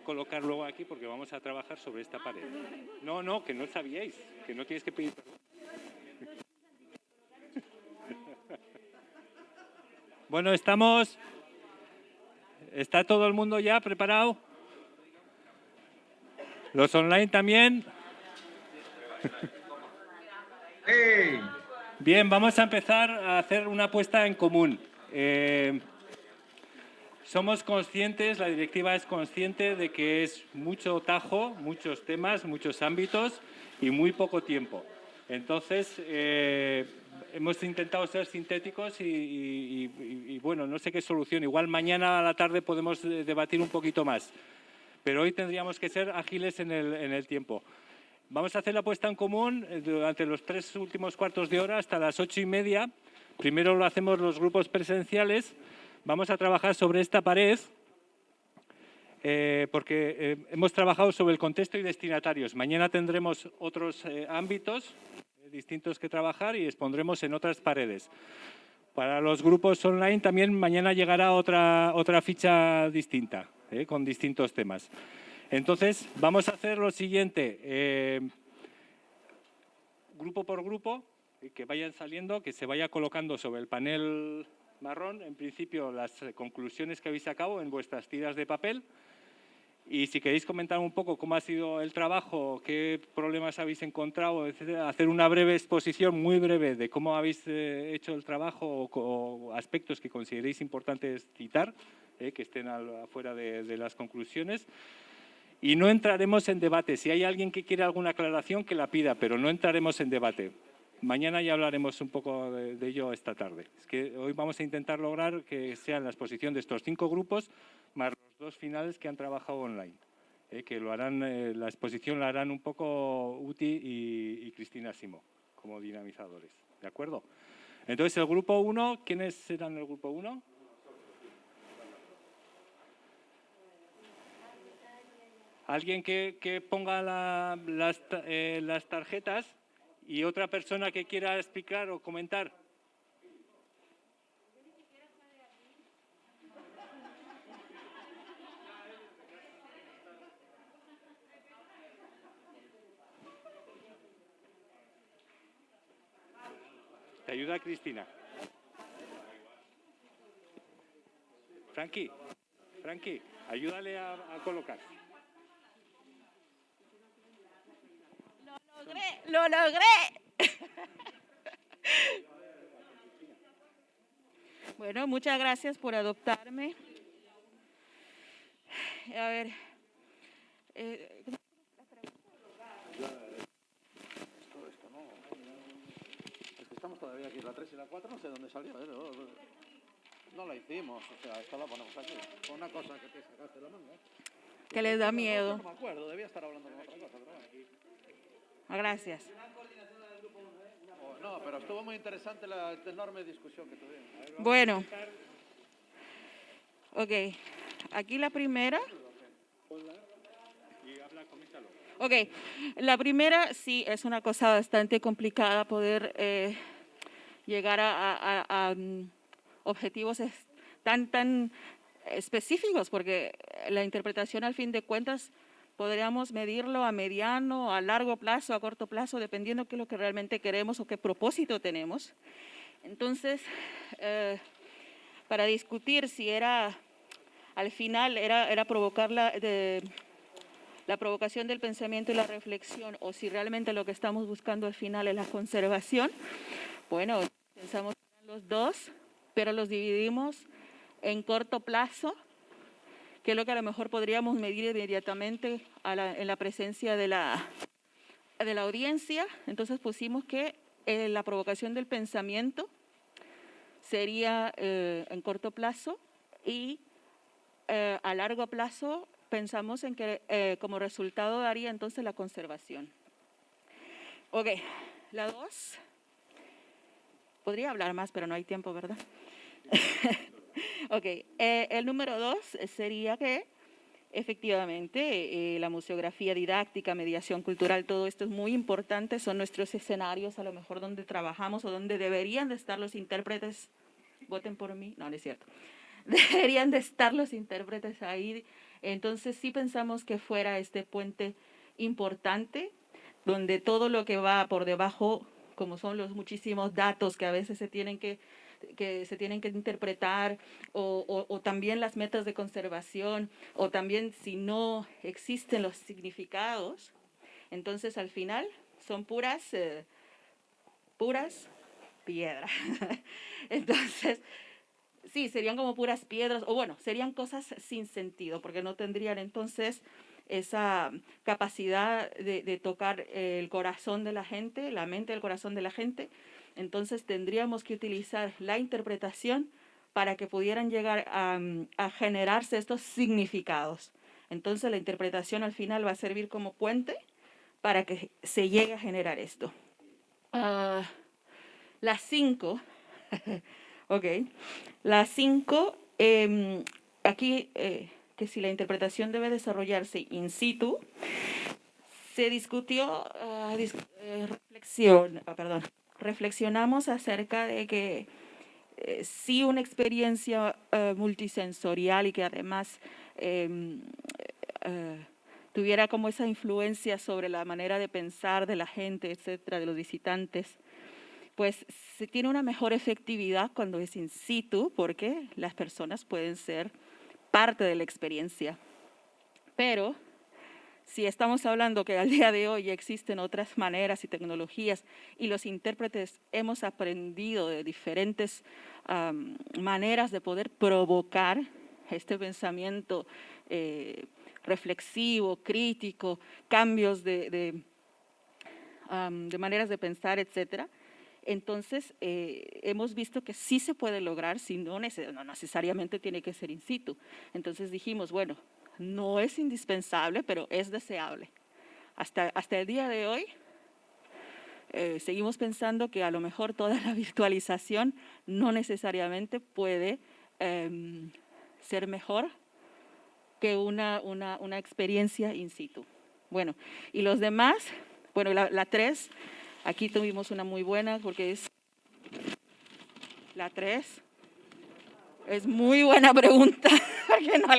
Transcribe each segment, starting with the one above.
colocar luego aquí porque vamos a trabajar sobre esta pared. No, que no sabíais, que no tienes que pedir perdón. Bueno, ¿está todo el mundo ya preparado? ¿Los online también? ¡Hey! Bien, vamos a empezar a hacer una apuesta en común. Somos conscientes, la directiva es consciente de que es mucho tajo, muchos temas, muchos ámbitos y muy poco tiempo. Entonces, hemos intentado ser sintéticos y bueno, no sé qué solución. Igual mañana a la tarde podemos debatir un poquito más. Pero hoy tendríamos que ser ágiles en el tiempo. Vamos a hacer la puesta en común durante los 3 últimos cuartos de hora hasta las 8:30. Primero lo hacemos los grupos presenciales. Vamos a trabajar sobre esta pared porque hemos trabajado sobre el contexto y destinatarios. Mañana tendremos otros ámbitos distintos que trabajar y expondremos en otras paredes. Para los grupos online también mañana llegará otra ficha distinta, con distintos temas. Entonces, vamos a hacer lo siguiente. Grupo por grupo, que vayan saliendo, que se vaya colocando sobre el panel marrón, en principio, las conclusiones que habéis sacado en vuestras tiras de papel. Y si queréis comentar un poco cómo ha sido el trabajo, qué problemas habéis encontrado, etcétera, hacer una breve exposición, muy breve, de cómo habéis hecho el trabajo o aspectos que consideréis importantes citar, que estén afuera de las conclusiones. Y no entraremos en debate. Si hay alguien que quiere alguna aclaración, que la pida, pero no entraremos en debate. Mañana ya hablaremos un poco de ello esta tarde. Es que hoy vamos a intentar lograr que sea la exposición de estos 5 grupos más los 2 finales que han trabajado online. Que lo harán, la exposición la harán un poco Uti y Cristina Simo como dinamizadores. ¿De acuerdo? Entonces, el grupo 1, ¿quiénes serán el grupo 1? Alguien que ponga las tarjetas y otra persona que quiera explicar o comentar. Te ayuda Cristina. Frankie, ayúdale a colocar. ¡Lo logré! Bueno, muchas gracias por adoptarme. A ver. Esto no. Es que estamos todavía aquí, la 3 y la 4, no sé dónde salió. No la hicimos, o sea, esto la ponemos aquí. Con una cosa que te sacaste la manga. Que les da miedo. No me acuerdo, debía estar hablando con otra cosa, pero bueno. Gracias. No, pero estuvo muy interesante la enorme discusión que tuvimos. Bueno. Ok, aquí la primera. Ok, la primera sí es una cosa bastante complicada poder llegar a objetivos tan específicos, porque la interpretación al fin de cuentas podríamos medirlo a mediano, a largo plazo, a corto plazo, dependiendo de qué es lo que realmente queremos o qué propósito tenemos. Entonces, para discutir si al final era provocar la provocación del pensamiento y la reflexión, o si realmente lo que estamos buscando al final es la conservación, bueno, pensamos en los dos, pero los dividimos en corto plazo, que es lo que a lo mejor podríamos medir inmediatamente en la presencia de la audiencia. Entonces pusimos que la provocación del pensamiento sería en corto plazo y a largo plazo pensamos en que como resultado daría entonces la conservación. Ok, la 2. Podría hablar más, pero no hay tiempo, ¿verdad? Ok, el número 2 sería que efectivamente la museografía didáctica, mediación cultural, todo esto es muy importante, son nuestros escenarios a lo mejor donde trabajamos o donde deberían de estar los intérpretes. Voten por mí, no es cierto. Deberían de estar los intérpretes ahí Entonces sí pensamos que fuera este puente importante, donde todo lo que va por debajo, como son los muchísimos datos que a veces se tienen que interpretar, o también las metas de conservación, o también si no existen los significados, entonces al final son puras piedras. Entonces, sí, serían como puras piedras, o bueno, serían cosas sin sentido, porque no tendrían entonces esa capacidad de tocar el corazón de la gente, la mente del corazón de la gente. Entonces tendríamos que utilizar la interpretación para que pudieran llegar a generarse estos significados. Entonces la interpretación al final va a servir como puente para que se llegue a generar esto. Las 5, ok, las 5, aquí que si la interpretación debe desarrollarse in situ, se discutió, reflexionamos acerca de que sí una experiencia multisensorial y que además tuviera como esa influencia sobre la manera de pensar de la gente, etcétera, de los visitantes, pues se tiene una mejor efectividad cuando es in situ, porque las personas pueden ser parte de la experiencia. Pero si estamos hablando que al día de hoy existen otras maneras y tecnologías y los intérpretes hemos aprendido de diferentes maneras de poder provocar este pensamiento reflexivo, crítico, cambios de maneras de pensar, etcétera. Entonces, hemos visto que sí se puede lograr, si no necesariamente tiene que ser in situ. Entonces dijimos, bueno, no es indispensable, pero es deseable. Hasta el día de hoy, seguimos pensando que a lo mejor toda la virtualización no necesariamente puede ser mejor que una experiencia in situ. Bueno, y los demás, bueno, la 3, aquí tuvimos una muy buena porque es la 3. Es muy buena pregunta porque no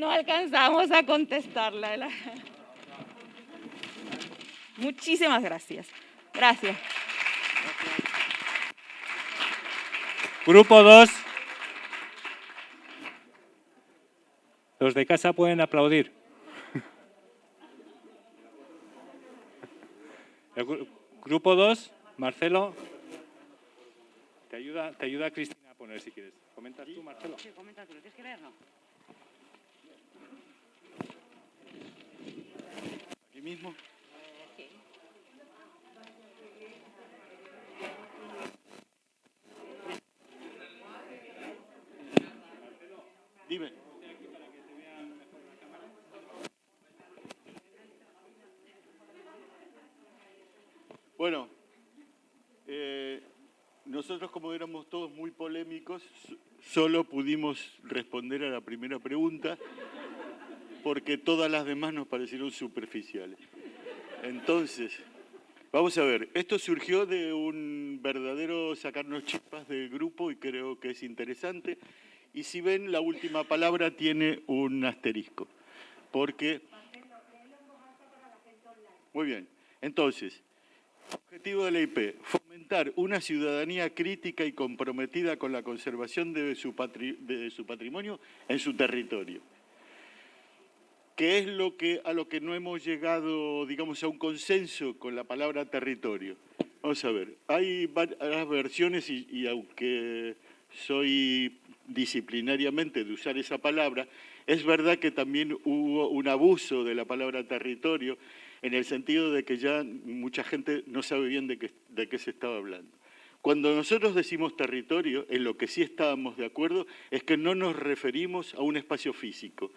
alcanzamos a contestarla. Muchísimas gracias. Gracias. Grupo 2. Los de casa pueden aplaudir. Grupo 2, Marcelo. Te ayuda Cristina a poner si quieres. ¿Comentas tú, Marcelo? Sí, comenta tú. ¿Lo tienes que leer, no? ¿Aquí mismo? Dime. Bueno, nosotros como éramos todos muy polémicos, solo pudimos responder a la primera pregunta porque todas las demás nos parecieron superficiales. Entonces, vamos a ver, esto surgió de un verdadero sacarnos chispas del grupo y creo que es interesante. Y si ven, la última palabra tiene un asterisco, porque... Muy bien, entonces, objetivo de la IP, fomentar una ciudadanía crítica y comprometida con la conservación de su patrimonio en su territorio. ¿Qué es a lo que no hemos llegado, digamos, a un consenso con la palabra territorio? Vamos a ver, hay varias versiones y aunque soy disciplinariamente de usar esa palabra, es verdad que también hubo un abuso de la palabra territorio en el sentido de que ya mucha gente no sabe bien de qué se estaba hablando. Cuando nosotros decimos territorio, en lo que sí estábamos de acuerdo es que no nos referimos a un espacio físico,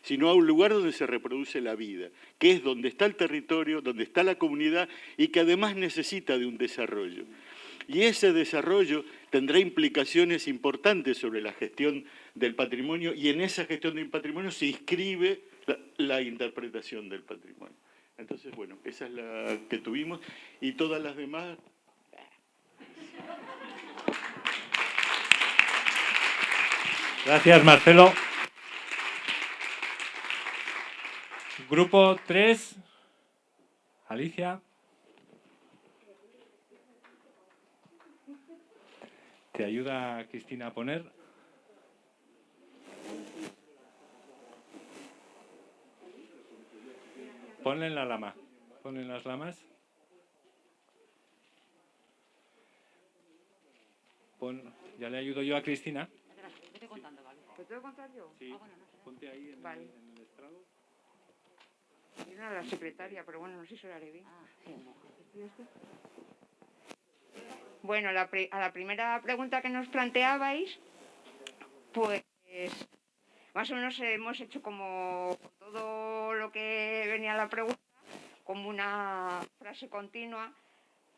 sino a un lugar donde se reproduce la vida, que es donde está el territorio, donde está la comunidad y que además necesita de un desarrollo. Y ese desarrollo tendrá implicaciones importantes sobre la gestión del patrimonio y en esa gestión del patrimonio se inscribe la interpretación del patrimonio. Entonces, bueno, esa es la que tuvimos y todas las demás... Gracias, Marcelo. Grupo 3. Alicia. ¿Te ayuda Cristina a poner? Ponle en la lama. Ponle en las lamas. Ya le ayudo yo a Cristina. Vete contando, ¿vale? ¿Te tengo que contar yo? Sí, ponte ahí en, Vale. en el estrado. Yo no era la secretaria, pero bueno, no sé si lo haré bien. Sí, no. Bueno, a la primera pregunta que nos planteabais, pues más o menos hemos hecho como todo lo que venía a la pregunta, como una frase continua.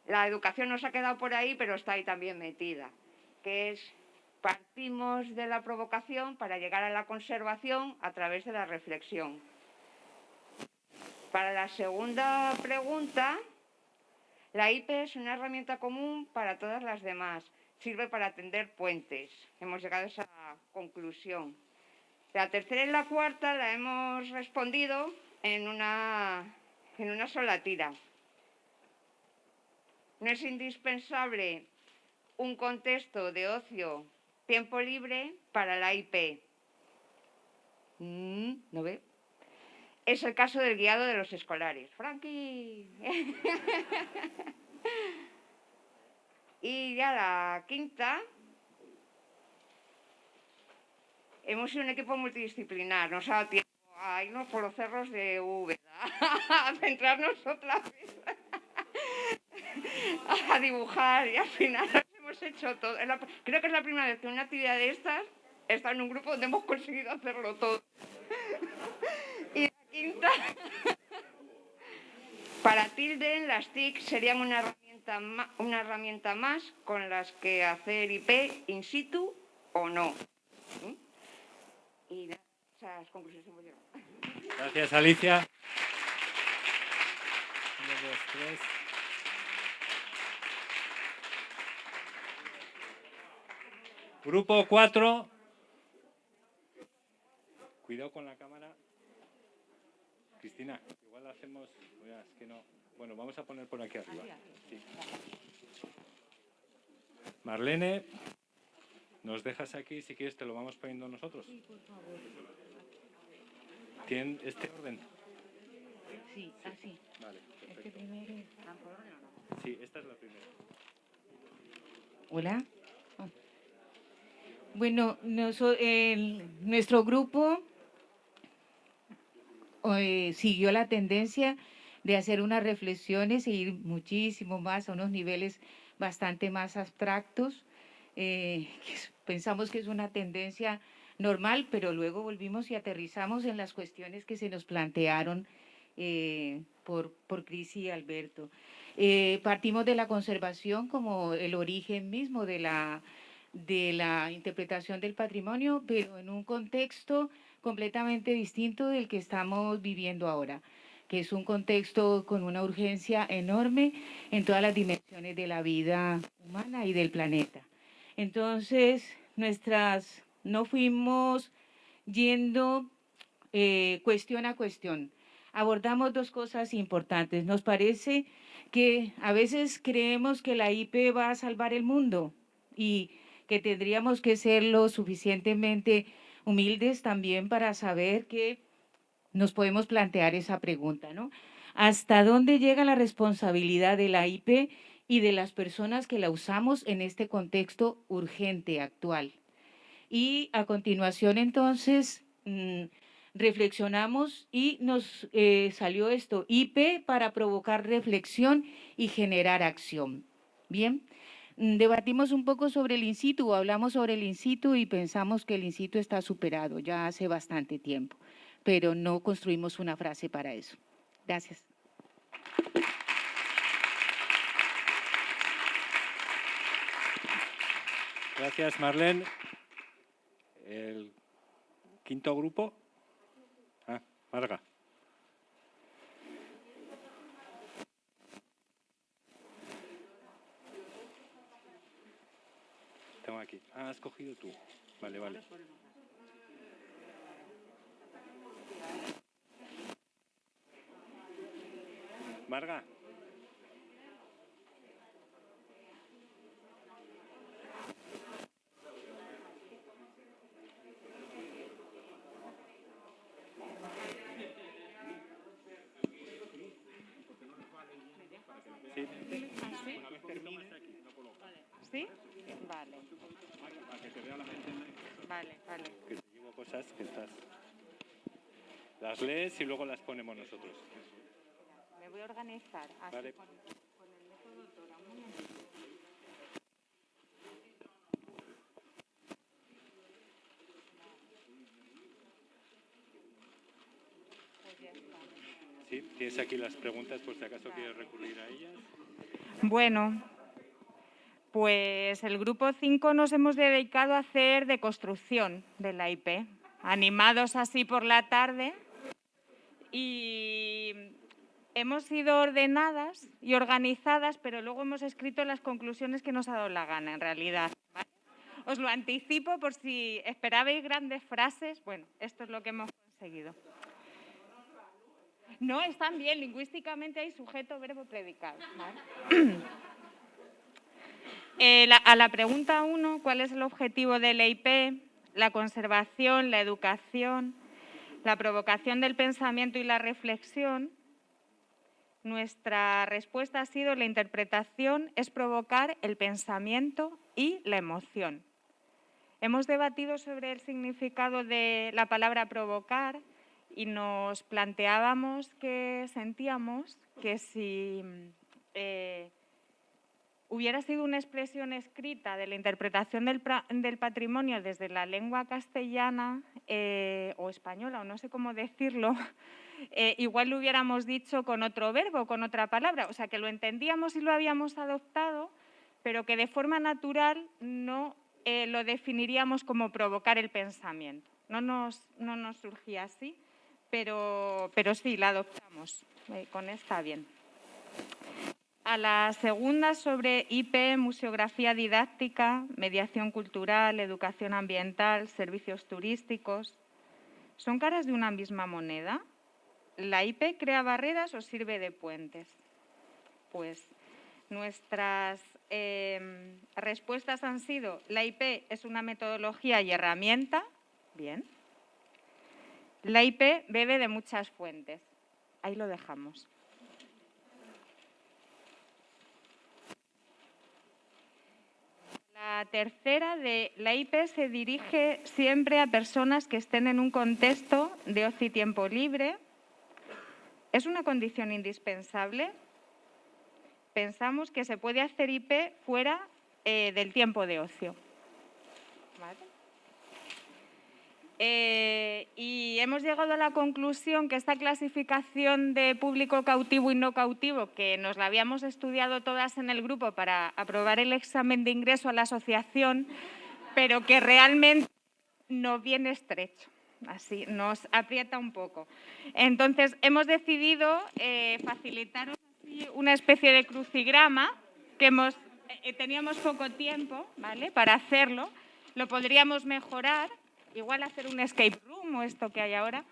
La educación nos ha quedado por ahí, pero está ahí también metida, que es: partimos de la provocación para llegar a la conservación a través de la reflexión. Para la segunda pregunta, la IP es una herramienta común para todas las demás. Sirve para tender puentes. Hemos llegado a esa conclusión. La tercera y la cuarta la hemos respondido en una sola tira. No es indispensable un contexto de ocio, tiempo libre para la IP. ¿No ve? Es el caso del guiado de los escolares. ¡Frankie! Y ya la quinta, hemos sido un equipo multidisciplinar. Nos ha dado tiempo a irnos por los cerros de Úbeda, a centrarnos otra vez, a dibujar, y al final hemos hecho todo. Creo que es la primera vez que una actividad de estas está en un grupo donde hemos conseguido hacerlo todo. Y la quinta, para Tilden, las TIC serían una herramienta más con las que hacer IP in situ o no. Y esas conclusiones hemos llegado. Gracias, Alicia. 1, 2, 3. Grupo 4. Cuidado con la cámara. Cristina, igual hacemos... Mira, es que no... Bueno, vamos a poner por aquí arriba. Sí. Marlene, ¿nos dejas aquí? Si quieres te lo vamos poniendo nosotros. Sí, por favor. ¿Tienen este orden? Sí, así. Vale, Este perfecto. primero es... Sí, esta es la primera. Hola. Bueno, nuestro grupo siguió la tendencia de hacer unas reflexiones e ir muchísimo más a unos niveles bastante más abstractos. Pensamos que es una tendencia normal, pero luego volvimos y aterrizamos en las cuestiones que se nos plantearon por Cris y Alberto. Partimos de la conservación como el origen mismo de la interpretación del patrimonio, pero en un contexto completamente distinto del que estamos viviendo ahora, que es un contexto con una urgencia enorme en todas las dimensiones de la vida humana y del planeta. Entonces, no fuimos yendo cuestión a cuestión. Abordamos dos cosas importantes. Nos parece que a veces creemos que la IP va a salvar el mundo y que tendríamos que ser lo suficientemente humildes también para saber que nos podemos plantear esa pregunta, ¿no? ¿Hasta dónde llega la responsabilidad de la IP y de las personas que la usamos en este contexto urgente actual? Y a continuación, entonces, reflexionamos y nos salió esto: IP para provocar reflexión y generar acción. Bien. Debatimos un poco sobre el in situ, hablamos sobre el in situ y pensamos que el in situ está superado ya hace bastante tiempo, pero no construimos una frase para eso. Gracias. Gracias, Marlene. El quinto grupo. Marga. Tengo aquí. Has cogido tú. Vale, vale. Marga. Sí. ¿Sí? Vale. Vale, vale. Que te llevo cosas que estás... Las lees y luego las ponemos nosotros. Me voy a organizar. Así Vale. con el método Tora. Un momentito. Pues ya está. Sí, tienes aquí las preguntas por si acaso quieres recurrir a ellas. Bueno, pues el grupo 5 nos hemos dedicado a hacer deconstrucción de la IP, animados así por la tarde, y hemos sido ordenadas y organizadas, pero luego hemos escrito las conclusiones que nos ha dado la gana, en realidad. ¿Vale? Os lo anticipo por si esperabais grandes frases. Bueno, esto es lo que hemos conseguido. No, están bien, lingüísticamente hay sujeto, verbo, predicado. ¿Vale? A la pregunta 1, ¿cuál es el objetivo de la IP? La conservación, la educación, la provocación del pensamiento y la reflexión. Nuestra respuesta ha sido: la interpretación es provocar el pensamiento y la emoción. Hemos debatido sobre el significado de la palabra provocar y nos planteábamos que sentíamos que si hubiera sido una expresión escrita de la interpretación del patrimonio desde la lengua castellana o española, o no sé cómo decirlo, igual lo hubiéramos dicho con otro verbo, con otra palabra, o sea que lo entendíamos y lo habíamos adoptado, pero que de forma natural no lo definiríamos como provocar el pensamiento. No nos surgía así, pero sí, la adoptamos. Con esta bien. A la segunda, sobre IP, museografía didáctica, mediación cultural, educación ambiental, servicios turísticos. ¿Son caras de una misma moneda? ¿La IP crea barreras o sirve de puentes? Pues nuestras respuestas han sido: la IP es una metodología y herramienta. Bien. La IP bebe de muchas fuentes. Ahí lo dejamos. La tercera, de la IP se dirige siempre a personas que estén en un contexto de ocio y tiempo libre. ¿Es una condición indispensable? Pensamos que se puede hacer IP fuera del tiempo de ocio. ¿Vale? Y hemos llegado a la conclusión que esta clasificación de público cautivo y no cautivo, que nos la habíamos estudiado todas en el grupo para aprobar el examen de ingreso a la asociación, pero que realmente nos viene estrecho, así nos aprieta un poco. Entonces hemos decidido facilitaros así una especie de crucigrama que teníamos poco tiempo, ¿vale?, para hacerlo. Lo podríamos mejorar. Igual hacer un escape room o esto que hay ahora.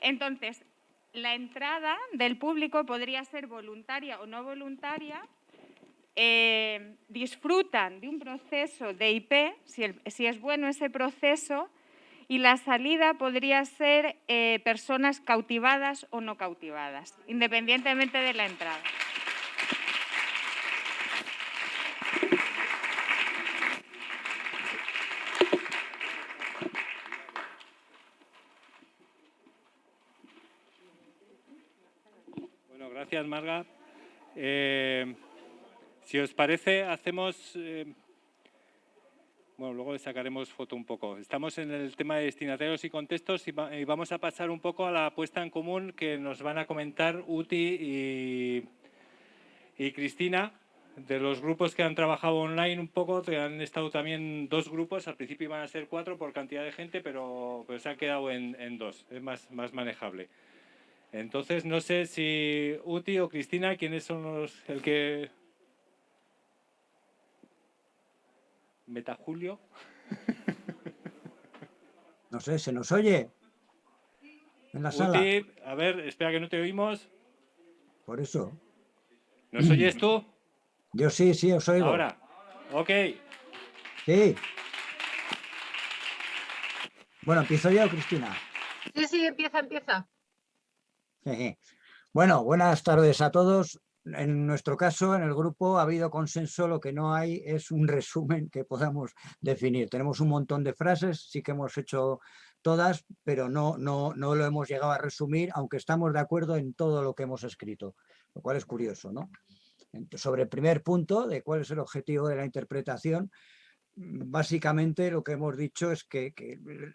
Entonces, la entrada del público podría ser voluntaria o no voluntaria. Disfrutan de un proceso de IP, si es bueno ese proceso, y la salida podría ser personas cautivadas o no cautivadas, independientemente de la entrada. Gracias, Marga. Si os parece, hacemos... bueno, luego le sacaremos foto un poco. Estamos en el tema de destinatarios y contextos y vamos a pasar un poco a la puesta en común que nos van a comentar Uti y Cristina, de los grupos que han trabajado online un poco, que han estado también 2 grupos. Al principio iban a ser 4 por cantidad de gente, pero se han quedado en 2. Es más manejable. Entonces, no sé si Uti o Cristina, ¿quiénes son el que...? ¿Metajulio? No sé, ¿se nos oye? En la sala. Uti, a ver, espera que no te oímos. Por eso. ¿Nos oyes tú? Yo sí, os oigo. Ahora. Ok. Sí. Bueno, ¿empiezo yo, Cristina? Sí, empieza. Jeje. Bueno, buenas tardes a todos. En nuestro caso, en el grupo, ha habido consenso. Lo que no hay es un resumen que podamos definir. Tenemos un montón de frases, sí que hemos hecho todas, pero no lo hemos llegado a resumir, aunque estamos de acuerdo en todo lo que hemos escrito, lo cual es curioso, ¿no? Sobre el primer punto, de cuál es el objetivo de la interpretación, básicamente lo que hemos dicho es que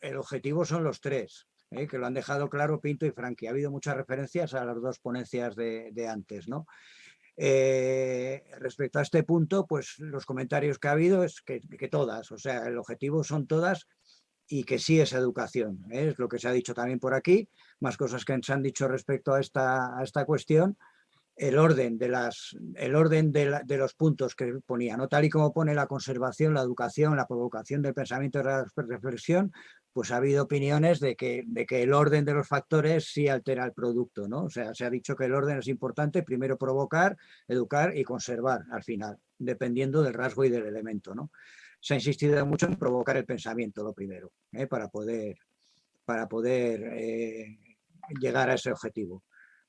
el objetivo son los tres, que lo han dejado claro Pinto y Franqui. Ha habido muchas referencias a las dos ponencias de antes, ¿no? Respecto a este punto, pues los comentarios que ha habido es que todas, o sea, el objetivo son todas y que sí es educación, es lo que se ha dicho también por aquí, más cosas que se han dicho respecto a esta cuestión. El orden de los puntos que ponía, ¿no? Tal y como pone la conservación, la educación, la provocación del pensamiento y la reflexión, pues ha habido opiniones de que el orden de los factores sí altera el producto, ¿no? O sea, se ha dicho que el orden es importante, primero provocar, educar y conservar al final, dependiendo del rasgo y del elemento, ¿no? Se ha insistido mucho en provocar el pensamiento, lo primero, para poder llegar a ese objetivo.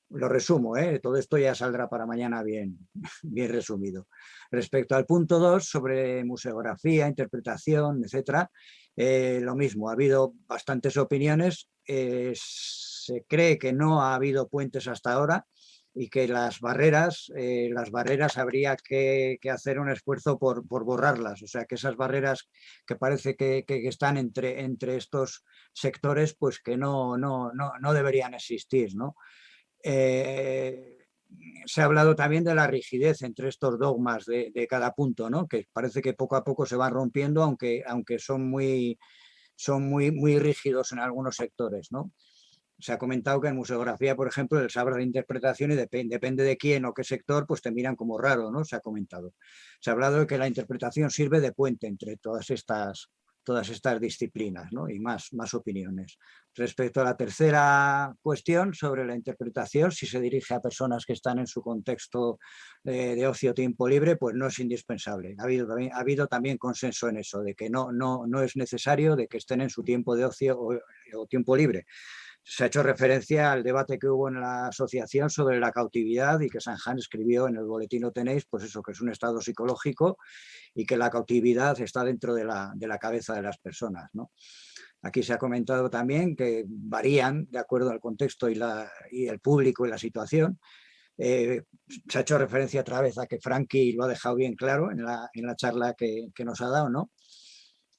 Lo resumo, todo esto ya saldrá para mañana bien resumido. Respecto al punto 2, sobre museografía, interpretación, etcétera, lo mismo, ha habido bastantes opiniones. Se cree que no ha habido puentes hasta ahora y que las barreras habría que hacer un esfuerzo por borrarlas. O sea, que esas barreras que parece que están entre estos sectores, pues que no deberían existir, ¿no? Se ha hablado también de la rigidez entre estos dogmas de cada punto, ¿no? Que parece que poco a poco se van rompiendo, aunque son muy rígidos en algunos sectores, ¿no? Se ha comentado que en museografía, por ejemplo, el saber de interpretación y depende de quién o qué sector, pues te miran como raro, ¿no? Se ha comentado. Se ha hablado de que la interpretación sirve de puente entre todas estas disciplinas, ¿no? Y más opiniones. Respecto a la tercera cuestión sobre la interpretación, si se dirige a personas que están en su contexto de ocio o tiempo libre, pues no es indispensable. Ha habido también consenso en eso, de que no es necesario de que estén en su tiempo de ocio o tiempo libre. Se ha hecho referencia al debate que hubo en la asociación sobre la cautividad y que Sanján escribió en el boletín, lo tenéis, pues eso, que es un estado psicológico y que la cautividad está dentro de la cabeza de las personas, ¿no? Aquí se ha comentado también que varían de acuerdo al contexto y el público y la situación. Se ha hecho referencia otra vez a que Franqui lo ha dejado bien claro en la charla que nos ha dado, ¿no?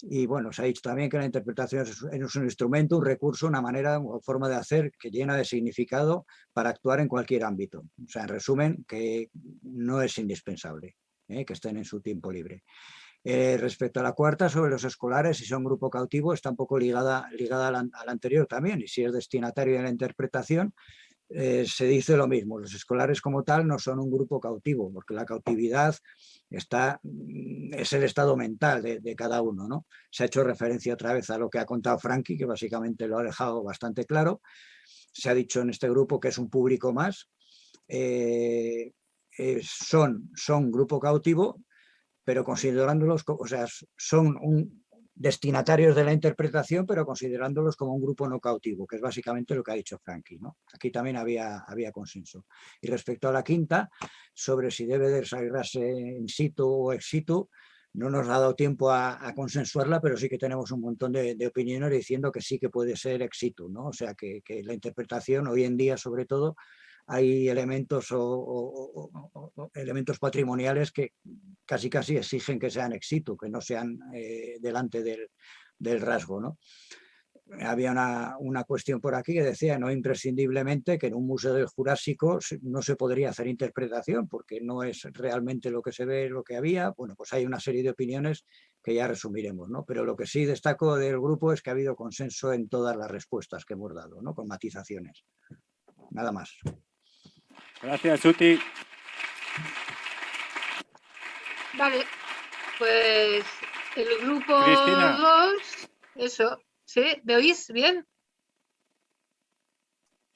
Y bueno, se ha dicho también que la interpretación es un instrumento, un recurso, una manera o forma de hacer que llena de significado para actuar en cualquier ámbito. O sea, en resumen, que no es indispensable que estén en su tiempo libre. Respecto a la cuarta, sobre los escolares, si son grupo cautivo, está un poco ligada a la anterior también, y si es destinatario de la interpretación, se dice lo mismo. Los escolares como tal no son un grupo cautivo, porque la cautividad es el estado mental de cada uno, ¿no? Se ha hecho referencia otra vez a lo que ha contado Franqui, que básicamente lo ha dejado bastante claro. Se ha dicho en este grupo que es un público más. Son grupo cautivo, pero considerándolos, o sea, son destinatarios de la interpretación, pero considerándolos como un grupo no cautivo, que es básicamente lo que ha dicho Franqui, ¿no? Aquí también había consenso. Y respecto a la quinta, sobre si debe desarrollarse in situ o ex situ, no nos ha dado tiempo a consensuarla, pero sí que tenemos un montón de opiniones diciendo que sí que puede ser ex situ, ¿no? O sea, que la interpretación hoy en día, sobre todo, hay elementos elementos patrimoniales que casi exigen que sean ex situ, que no sean delante del rasgo, ¿no? Había una cuestión por aquí que decía no imprescindiblemente que en un museo del Jurásico no se podría hacer interpretación porque no es realmente lo que se ve, lo que había. Bueno, pues hay una serie de opiniones que ya resumiremos, ¿no? Pero lo que sí destaco del grupo es que ha habido consenso en todas las respuestas que hemos dado, ¿no? Con matizaciones. Nada más. Gracias, Uti. Vale, pues el grupo Cristina. 2, eso, ¿sí? ¿Me oís bien?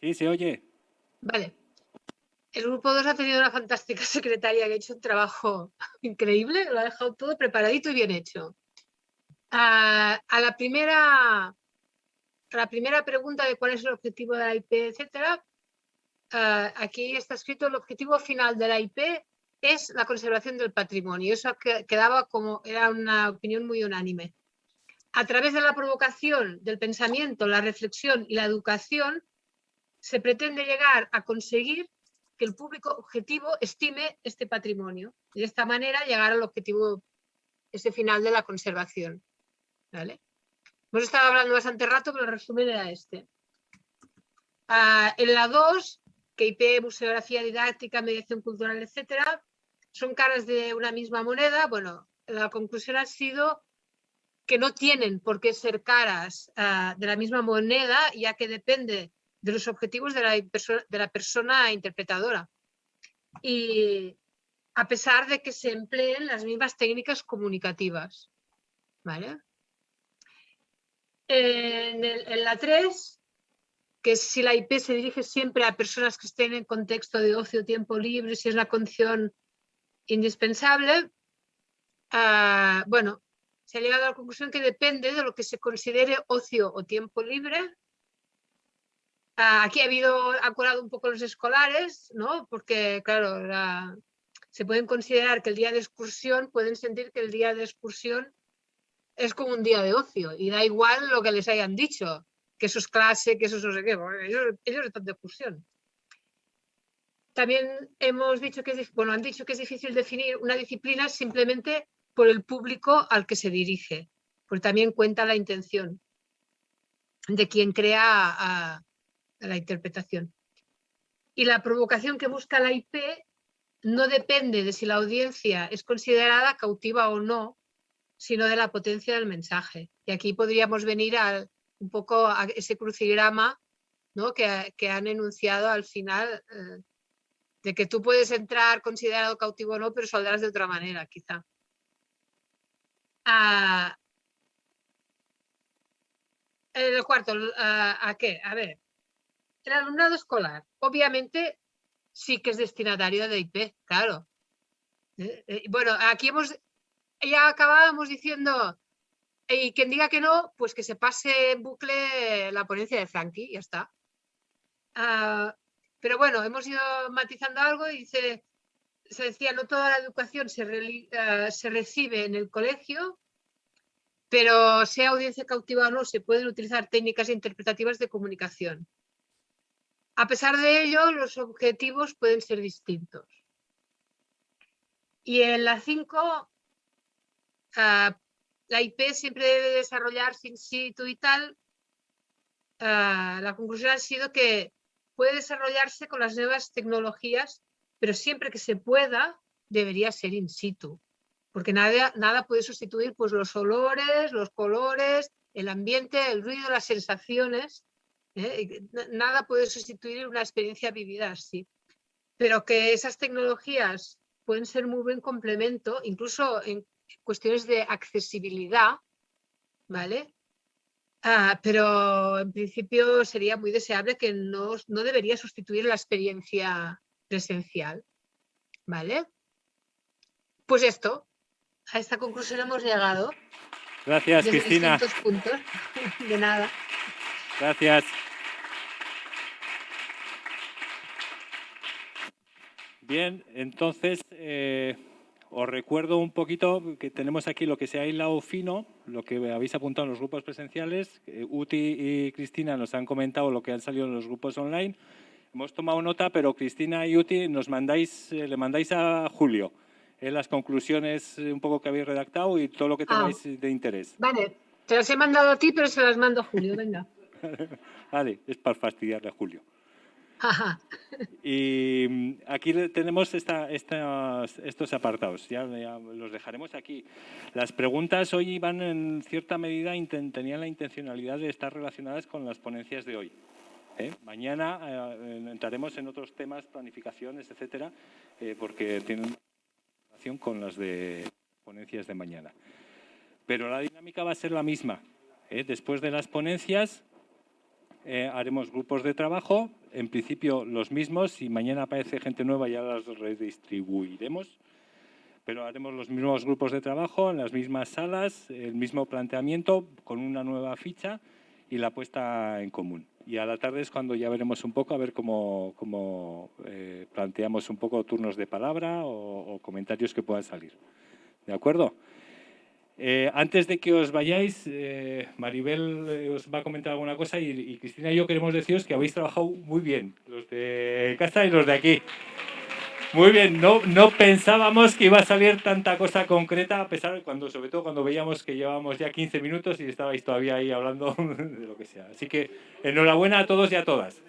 Sí, se oye. Vale. El grupo 2 ha tenido una fantástica secretaria que ha hecho un trabajo increíble, lo ha dejado todo preparadito y bien hecho. A la primera pregunta de cuál es el objetivo de la IP, etcétera, aquí está escrito: el objetivo final de la IP es la conservación del patrimonio. Eso quedaba como, era una opinión muy unánime. A través de la provocación del pensamiento, la reflexión y la educación, se pretende llegar a conseguir que el público objetivo estime este patrimonio. Y de esta manera llegar al objetivo, ese final de la conservación. ¿Vale? Hemos estado hablando bastante rato, pero el resumen era este. En la 2, que IP, museografía didáctica, mediación cultural, etcétera, son caras de una misma moneda. Bueno, la conclusión ha sido que no tienen por qué ser caras de la misma moneda, ya que depende de los objetivos de la persona interpretadora. Y a pesar de que se empleen las mismas técnicas comunicativas. ¿Vale? En la 3, que si la IP se dirige siempre a personas que estén en contexto de ocio, tiempo libre, si es una condición indispensable, bueno, se ha llegado a la conclusión que depende de lo que se considere ocio o tiempo libre. Aquí ha colado un poco los escolares, ¿no? Porque, claro, se pueden considerar que el día de excursión, pueden sentir que el día de excursión es como un día de ocio y da igual lo que les hayan dicho, que eso es clase, que eso es no sé qué, ellos están de excursión. También hemos dicho que han dicho que es difícil definir una disciplina simplemente por el público al que se dirige, porque también cuenta la intención de quien crea la interpretación. Y la provocación que busca la IP no depende de si la audiencia es considerada cautiva o no, sino de la potencia del mensaje. Y aquí podríamos venir un poco a ese crucigrama, ¿no? que han enunciado al final, de que tú puedes entrar considerado cautivo o no, pero saldrás de otra manera, quizá. El cuarto, ¿a qué? A ver, el alumnado escolar, obviamente sí que es destinatario de IP, claro. Bueno, aquí ya acabábamos diciendo, y quien diga que no, pues que se pase en bucle la ponencia de Frankie, ya está. Pero bueno, hemos ido matizando algo y se decía: no toda la educación se recibe en el colegio, pero sea audiencia cautiva o no, se pueden utilizar técnicas interpretativas de comunicación. A pesar de ello, los objetivos pueden ser distintos. Y en la 5, la IP siempre debe desarrollarse in situ y tal. La conclusión ha sido que puede desarrollarse con las nuevas tecnologías, pero siempre que se pueda, debería ser in situ. Porque nada puede sustituir pues, los olores, los colores, el ambiente, el ruido, las sensaciones. Nada puede sustituir una experiencia vivida así. Pero que esas tecnologías pueden ser muy buen complemento, incluso en cuestiones de accesibilidad, ¿vale? Pero en principio sería muy deseable, que no debería sustituir la experiencia presencial, ¿vale? Pues esto, a esta conclusión hemos llegado. Gracias, desde Cristina. distintos puntos. De nada. Gracias. Bien, entonces os recuerdo un poquito que tenemos aquí lo que se ha hilado fino, lo que habéis apuntado en los grupos presenciales. Uti y Cristina nos han comentado lo que han salido en los grupos online. Hemos tomado nota, pero Cristina y Uti le mandáis a Julio las conclusiones un poco que habéis redactado y todo lo que tengáis de interés. Vale, te las he mandado a ti, pero se las mando a Julio, venga. Vale, es para fastidiarle a Julio. Y aquí tenemos estos apartados, ya los dejaremos aquí. Las preguntas hoy van en cierta medida, tenían la intencionalidad de estar relacionadas con las ponencias de hoy. Mañana entraremos en otros temas, planificaciones, etcétera, porque tienen relación con las de ponencias de mañana. Pero la dinámica va a ser la misma. Después de las ponencias haremos grupos de trabajo en principio los mismos. Si mañana aparece gente nueva ya las redistribuiremos, pero haremos los mismos grupos de trabajo, en las mismas salas, el mismo planteamiento, con una nueva ficha y la puesta en común. Y a la tarde es cuando ya veremos un poco, a ver cómo planteamos un poco turnos de palabra o comentarios que puedan salir. ¿De acuerdo? Antes de que os vayáis, Maribel os va a comentar alguna cosa y Cristina y yo queremos deciros que habéis trabajado muy bien, los de casa y los de aquí. Muy bien, no pensábamos que iba a salir tanta cosa concreta, a pesar de sobre todo cuando veíamos que llevábamos ya 15 minutos y estabais todavía ahí hablando de lo que sea. Así que enhorabuena a todos y a todas.